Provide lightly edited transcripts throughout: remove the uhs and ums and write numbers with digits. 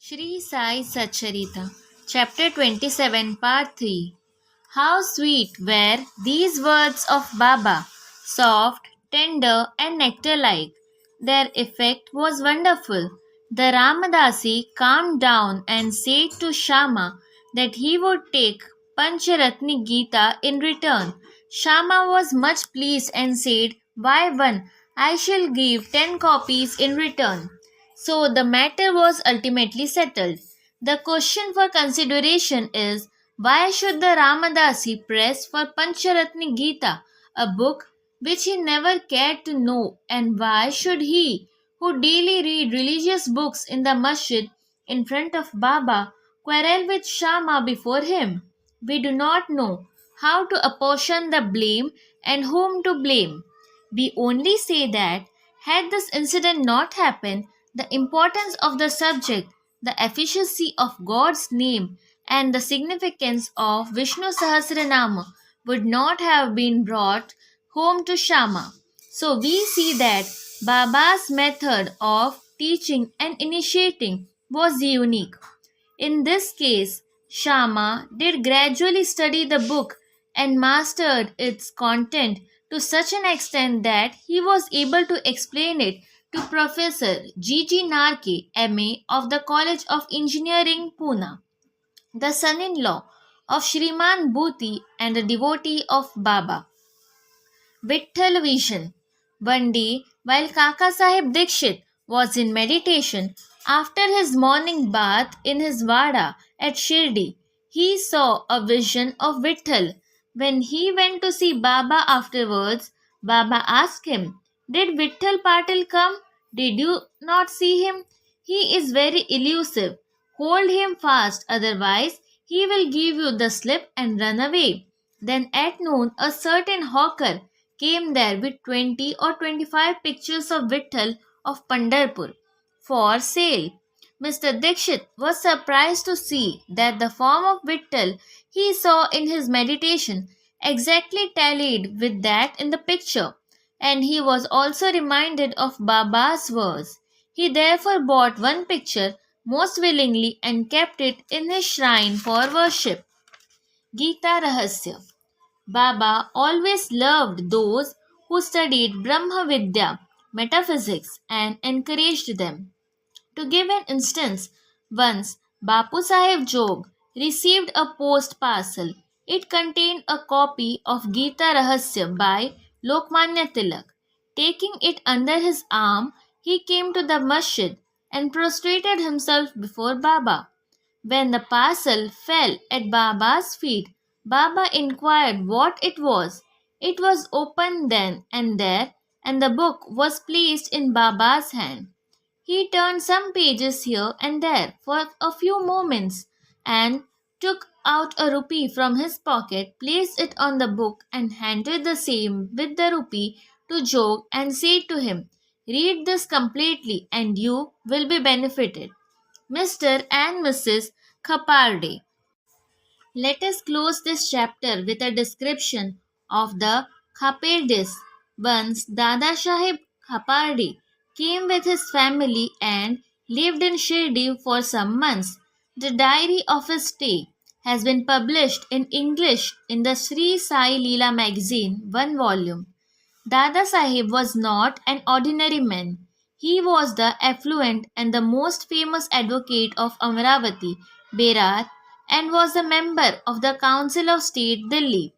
Shri Sai Satcharita, Chapter 27, Part-3. How sweet were these words of Baba, soft, tender, and nectar-like. Their effect was wonderful. The Ramadasi calmed down and said to Shama that he would take Pancharatni Gita in return. Shama was much pleased and said, "Why one? I shall give 10 copies in return." So the matter was ultimately settled. The question for consideration is, why should the Ramadasi press for Pancharatni Gita, a book which he never cared to know, and why should he, who daily read religious books in the masjid in front of Baba, quarrel with Shama before him? We do not know how to apportion the blame and whom to blame. We only say that had this incident not happened, the importance of the subject, the efficacy of God's name, and the significance of Vishnu Sahasranama would not have been brought home to Shama. So we see that Baba's method of teaching and initiating was unique. In this case, Shama did gradually study the book and mastered its content to such an extent that he was able to explain it to Professor G. Narke, MA of the College of Engineering, Pune, the son-in-law of Shriman Bhuti and a devotee of Baba. Vitthal Vision. One day, while Kaka Sahib Dikshit was in meditation after his morning bath in his vada at Shirdi, he saw a vision of Vitthal. When he went to see Baba afterwards, Baba asked him, "Did Vitthal Patil come? Did you not see him? He is very elusive. Hold him fast, otherwise he will give you the slip and run away." Then at noon, a certain hawker came there with 20 or 25 pictures of Vitthal of Pandharpur for sale. Mr. Dikshit was surprised to see that the form of Vitthal he saw in his meditation exactly tallied with that in the picture, and he was also reminded of Baba's words. He therefore bought one picture most willingly and kept it in his shrine for worship. Gita Rahasya. Baba always loved those who studied Brahma Vidya, metaphysics, and encouraged them. To give an instance, once Bapu Sahib Jog received a post parcel. It contained a copy of Gita Rahasya by Lokmanya Tilak. Taking it under his arm, he came to the masjid and prostrated himself before Baba. When the parcel fell at Baba's feet, Baba inquired what it was. It was opened then and there, and the book was placed in Baba's hand. He turned some pages here and there for a few moments and took out a rupee from his pocket, placed it on the book, and handed the same with the rupee to Jog and said to him, "Read this completely and you will be benefited." Mr. and Mrs. Khaparde. Let us close this chapter with a description of the Khapardes. Once Dada Sahib Khaparde came with his family and lived in Shirdi for some months. The diary of his stay has been published in English in the Sri Sai Leela magazine, one volume. Dada Sahib was not an ordinary man. He was the affluent and the most famous advocate of Amravati, Berar, and was a member of the Council of State, Delhi.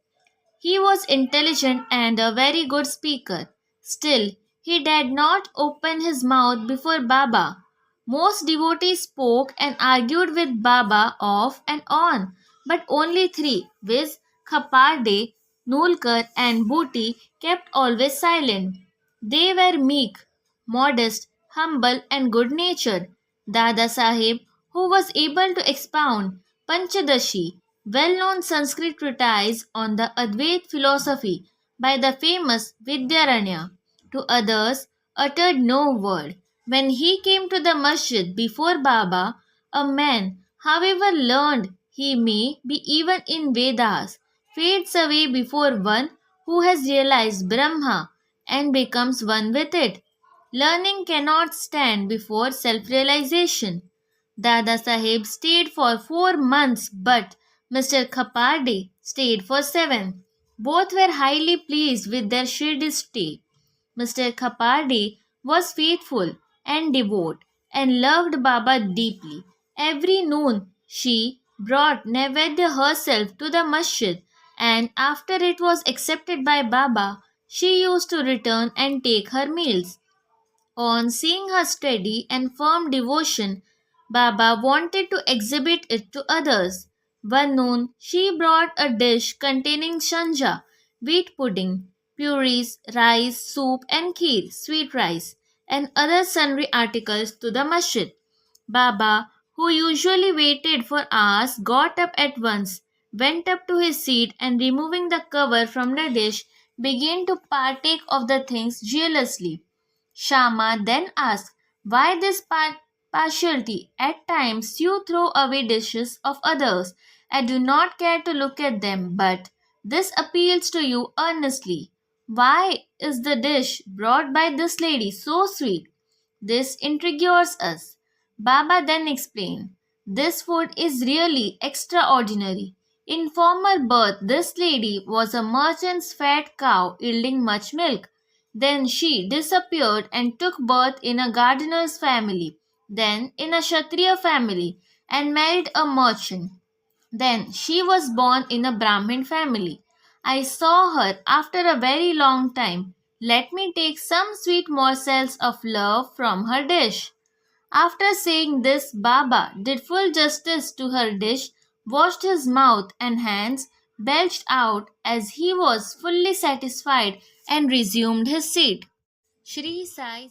He was intelligent and a very good speaker. Still, he dared not open his mouth before Baba. Most devotees spoke and argued with Baba off and on, but only three, viz. Khaparde, Nulkar, and Bhuti, kept always silent. They were meek, modest, humble, and good natured. Dada Sahib, who was able to expound Panchadashi, well known Sanskrit treatise on the Advait philosophy by the famous Vidyaranya, to others uttered no word. When he came to the masjid before Baba, a man, however learned he may be even in Vedas, fades away before one who has realized Brahma and becomes one with it. Learning cannot stand before self realization. Dada Sahib stayed for 4 months, but Mr. Khaparde stayed for 7. Both were highly pleased with their Shirdi stay. Mr. Khaparde was faithful and devout and loved Baba deeply. Every noon she brought Nevedya herself to the masjid, and after it was accepted by Baba, she used to return and take her meals. On seeing her steady and firm devotion, Baba wanted to exhibit it to others. One noon, she brought a dish containing shanja, wheat pudding, puris, rice, soup, and kheer, sweet rice, and other sundry articles to the masjid. Baba, who usually waited for hours, got up at once, went up to his seat, and removing the cover from the dish, began to partake of the things jealously. Shama then asked, "Why this partiality? At times you throw away dishes of others. I do not care to look at them, but this appeals to you earnestly. Why is the dish brought by this lady so sweet? This intrigues us." Baba then explained, "This food is really extraordinary. In former birth, this lady was a merchant's fat cow yielding much milk. Then she disappeared and took birth in a gardener's family, then in a Kshatriya family, and married a merchant. Then she was born in a Brahmin family. I saw her after a very long time. Let me take some sweet morsels of love from her dish." After saying this, Baba did full justice to her dish, washed his mouth and hands, belched out as he was fully satisfied, and resumed his seat. Shri Sai